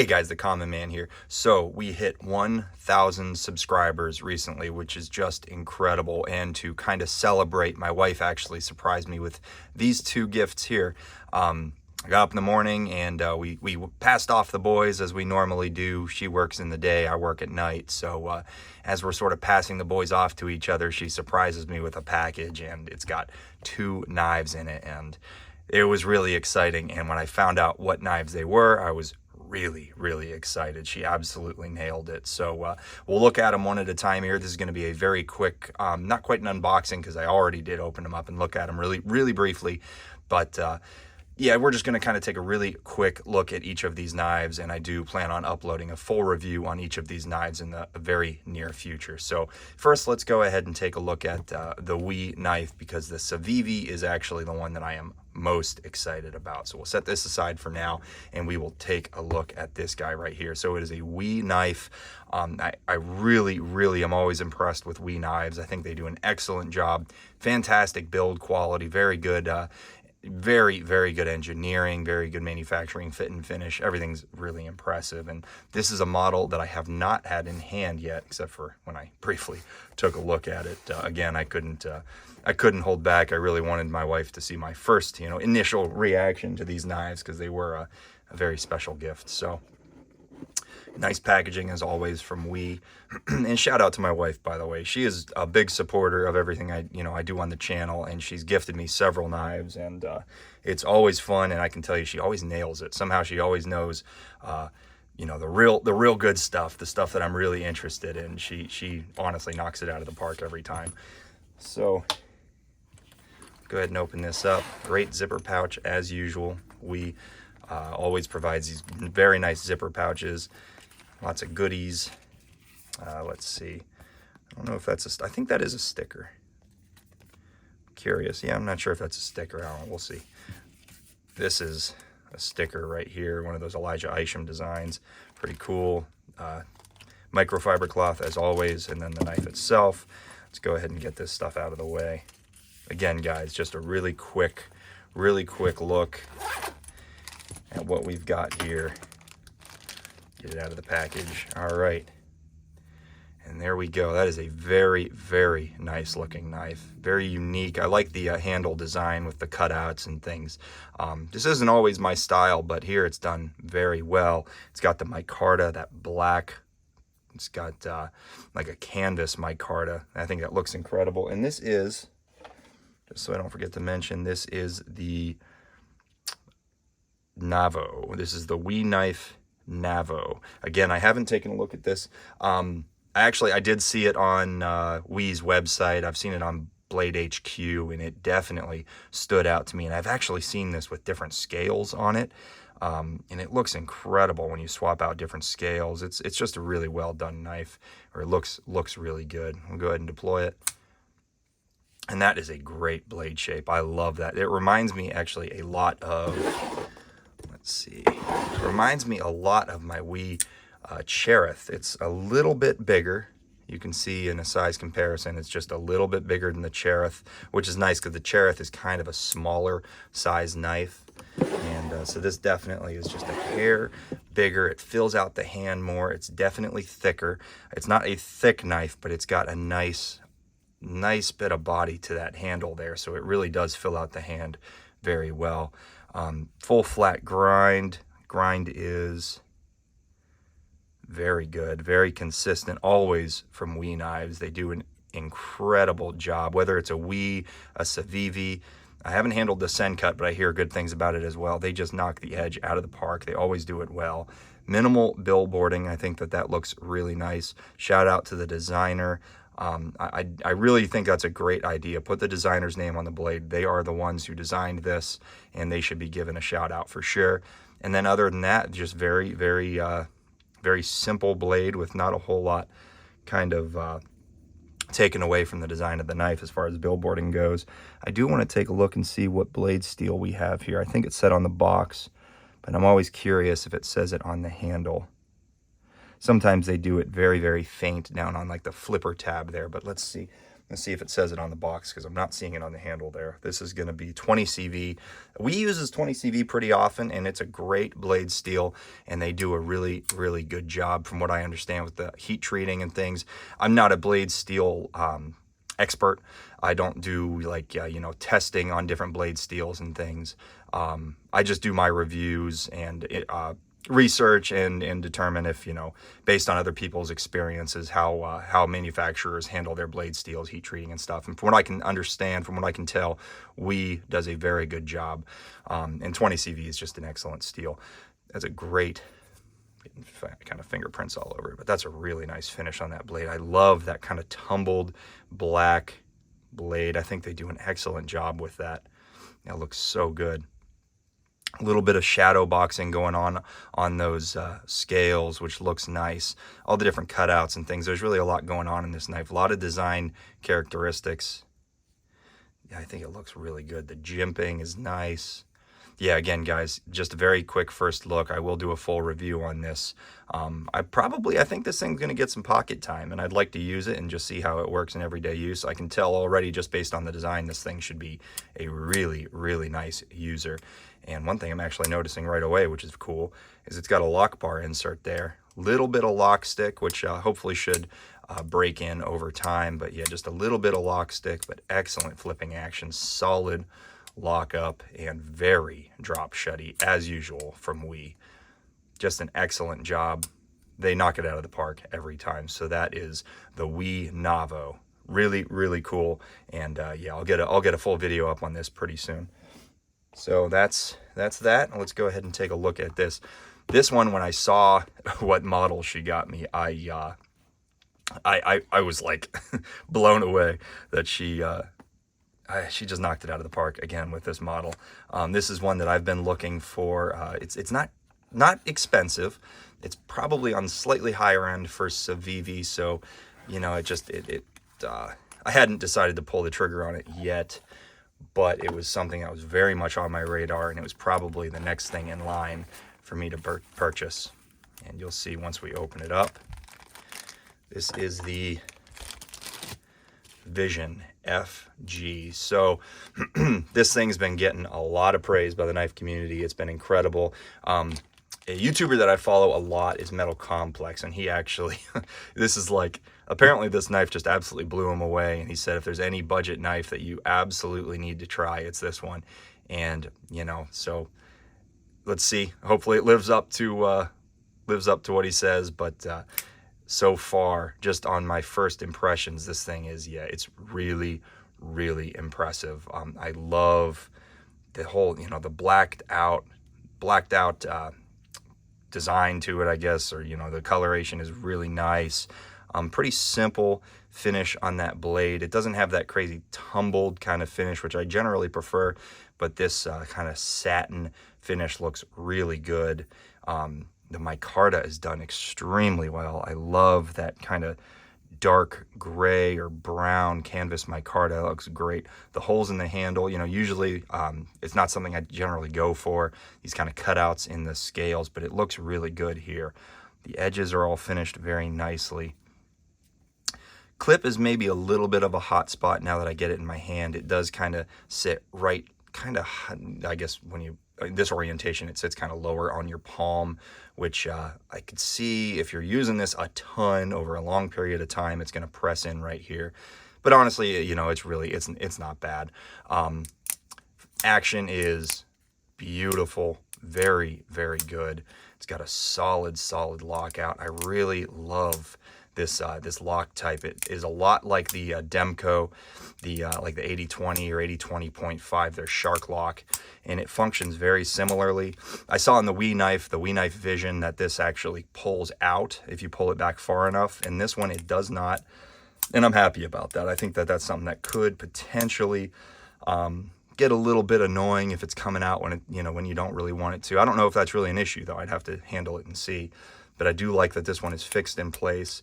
Hey guys, the Common Man here. So we hit 1,000 subscribers recently, which is just incredible. And to kind of celebrate, my wife actually surprised me with these two gifts here. I got up in the morning and we passed off the boys as we normally do. She works in the day, I work at night. So as we're sort of passing the boys off to each other, she surprises me with a package, and it's got 2 knives in it. And it was really exciting. And when I found out what knives they were, I was really excited. She absolutely nailed it. So we'll look at them one at a time here. This is going to be a very quick, not quite an unboxing because I already did open them up and look at them really briefly, but yeah, we're just going to kind of take a really quick look at each of these knives, and I do plan on uploading a full review on each of these knives in the very near future. So first, let's go ahead and take a look at the WE knife, because the Civivi is actually the one that I am most excited about. So we'll set this aside for now, and we will take a look at this guy right here. So it is a WE knife. I really am always impressed with WE knives. I think they do an excellent job. Fantastic build quality, very good. Very good engineering, very good manufacturing, fit and finish. Everything's really impressive. And this is a model that I have not had in hand yet, except for when I briefly took a look at it. Again, I couldn't hold back. I really wanted my wife to see my first, initial reaction to these knives, because they were a very special gift. So nice packaging as always from WE. And shout out to my wife, by the way. She is a big supporter of everything I do on the channel, and she's gifted me several knives, and it's always fun. And I can tell you, she always nails it. Somehow she always knows the real good stuff, the stuff that I'm really interested in. She honestly knocks it out of the park every time. So go ahead and open this up. Great zipper pouch as usual. WE always provides these very nice zipper pouches. Lots of goodies. Let's see. I don't know if that's I think that is a sticker. Curious. Yeah, I'm not sure if that's a sticker. I don't know. We'll see. This is a sticker right here. One of those Elijah Isham designs. Pretty cool. Microfiber cloth as always. And then the knife itself. Let's go ahead and get this stuff out of the way. Again, guys, just a really quick look at what we've got here. Get it out of the package. All right. And there we go. That is a very nice looking knife. Very unique. I like the handle design with the cutouts and things. This isn't always my style, but here it's done very well. It's got the micarta, that black. It's got like a canvas micarta. I think that looks incredible. And this is, just so I don't forget to mention, this is the Navo. This is the We Knife Navo. Again, I haven't taken a look at this. I did see it on WE's website. I've seen it on Blade HQ, and it definitely stood out to me. And I've actually seen this with different scales on it, and it looks incredible when you swap out different scales. It's just a really well done knife, or it looks really good. We'll go ahead and deploy it. And that is a great blade shape. I love that. It reminds me actually a lot of, let's see, it reminds me a lot of my WE Cherith. It's a little bit bigger. You can see in a size comparison, it's just a little bit bigger than the Cherith, which is nice because the Cherith is kind of a smaller size knife. And so this definitely is just a hair bigger. It fills out the hand more. It's definitely thicker. It's not a thick knife, but it's got a nice bit of body to that handle there. So it really does fill out the hand very well. Full flat grind. Grind is very good, very consistent, always from WE knives. They do an incredible job, whether it's a WE, a Civivi. I haven't handled the Sen cut, but I hear good things about it as well. They just knock the edge out of the park. They always do it well. Minimal billboarding. I think that looks really nice. Shout out to the designer. I really think that's a great idea. Put the designer's name on the blade. They are the ones who designed this, and they should be given a shout out for sure. And then other than that, just very simple blade with not a whole lot kind of taken away from the design of the knife as far as billboarding goes. I do want to take a look and see what blade steel we have here. I think it's said on the box, but I'm always curious if it says it on the handle. Sometimes they do it very faint down on like the flipper tab there, but let's see. Let's see if it says it on the box, because I'm not seeing it on the handle there. This is going to be 20 CV. We uses 20 CV pretty often, and it's a great blade steel, and they do a really, really good job from what I understand with the heat treating and things. I'm not a blade steel expert. I don't do like, testing on different blade steels and things. I just do my reviews and research and determine if, based on other people's experiences, how manufacturers handle their blade steels, heat treating and stuff. And from what I can understand, from what I can tell, WE does a very good job. And 20 CV is just an excellent steel. That's a great, kind of fingerprints all over it, but that's a really nice finish on that blade. I love that kind of tumbled black blade. I think they do an excellent job with that. It looks so good. A little bit of shadow boxing going on those scales, which looks nice. All the different cutouts and things. There's really a lot going on in this knife. A lot of design characteristics. Yeah, I think it looks really good. The jimping is nice. Yeah, again, guys, just a very quick first look. I will do a full review on this. I think this thing's going to get some pocket time, and I'd like to use it and just see how it works in everyday use. I can tell already just based on the design, this thing should be a really, really nice user. And one thing I'm actually noticing right away, which is cool, is it's got a lock bar insert there. Little bit of lock stick, which hopefully should break in over time. But yeah, just a little bit of lock stick, but excellent flipping action, solid lock up, and very drop shutty as usual from WE. Just an excellent job. They knock it out of the park every time. So that is the We Navo. Really, really cool. And yeah, I'll get a full video up on this pretty soon. So that's that. Let's go ahead and take a look at this. This one, when I saw what model she got me, I was like blown away that she just knocked it out of the park again with this model. This is one that I've been looking for. It's not expensive. It's probably on slightly higher end for Civivi. So, I hadn't decided to pull the trigger on it yet, but it was something that was very much on my radar, and it was probably the next thing in line for me to purchase. And you'll see once we open it up. This is the Vision FG. So this thing's been getting a lot of praise by the knife community. It's been incredible. A YouTuber that I follow a lot is Metal Complex, and he actually, this is like, apparently this knife just absolutely blew him away, and he said if there's any budget knife that you absolutely need to try, it's this one. And so let's see. Hopefully it lives up to what he says, but so far, just on my first impressions, this thing is, it's really, really impressive. I love the whole, the blacked out design to it, I guess, or the coloration is really nice. Pretty simple finish on that blade. It doesn't have that crazy tumbled kind of finish, which I generally prefer, but this kind of satin finish looks really good. The micarta is done extremely well. I love that kind of dark gray or brown canvas micarta. It looks great. The holes in the handle, usually it's not something I generally go for, these kind of cutouts in the scales, but it looks really good here. The edges are all finished very nicely. Clip is maybe a little bit of a hot spot now that I get it in my hand. It does kind of sit right, I guess when you, this orientation, it sits kind of lower on your palm, which I could see if you're using this a ton over a long period of time, it's going to press in right here. But honestly, it's not bad. Action is beautiful, very, very good. It's got a solid lockout. I really love this lock type. It is a lot like the Demco, like the 8020 or 8020.5, their shark lock, and it functions very similarly. I saw in the We Knife Vision, that this actually pulls out if you pull it back far enough, and this one it does not, and I'm happy about that. I think that that's something that could potentially get a little bit annoying if it's coming out when when you don't really want it to. I don't know if that's really an issue though. I'd have to handle it and see, but I do like that this one is fixed in place.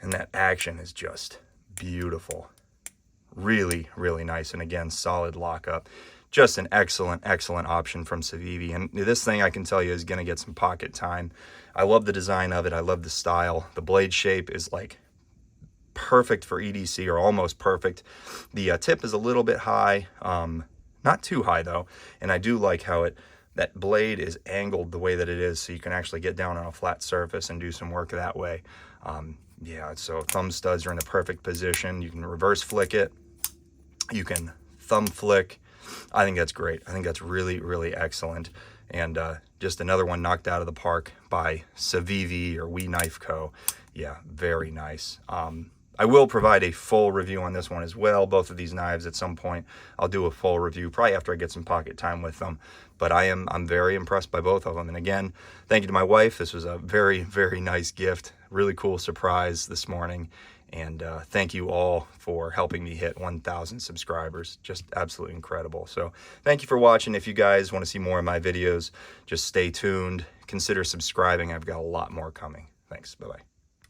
And that action is just beautiful. Really, really nice. And again, solid lockup. Just an excellent option from Civivi. And this thing, I can tell you, is going to get some pocket time. I love the design of it. I love the style. The blade shape is like perfect for EDC, or almost perfect. The tip is a little bit high, not too high though, and I do like how that blade is angled the way that it is, so you can actually get down on a flat surface and do some work that way. Yeah, so thumb studs are in the perfect position. You can reverse flick it, you can thumb flick. I think that's great. I think that's really, really excellent. And just another one knocked out of the park by Civivi or We Knife Co. Yeah, very nice. I will provide a full review on this one as well. Both of these knives at some point, I'll do a full review, probably after I get some pocket time with them. But I'm very impressed by both of them. And again, thank you to my wife. This was a very, very nice gift. Really cool surprise this morning. And thank you all for helping me hit 1,000 subscribers. Just absolutely incredible. So thank you for watching. If you guys want to see more of my videos, just stay tuned. Consider subscribing. I've got a lot more coming. Thanks. Bye-bye.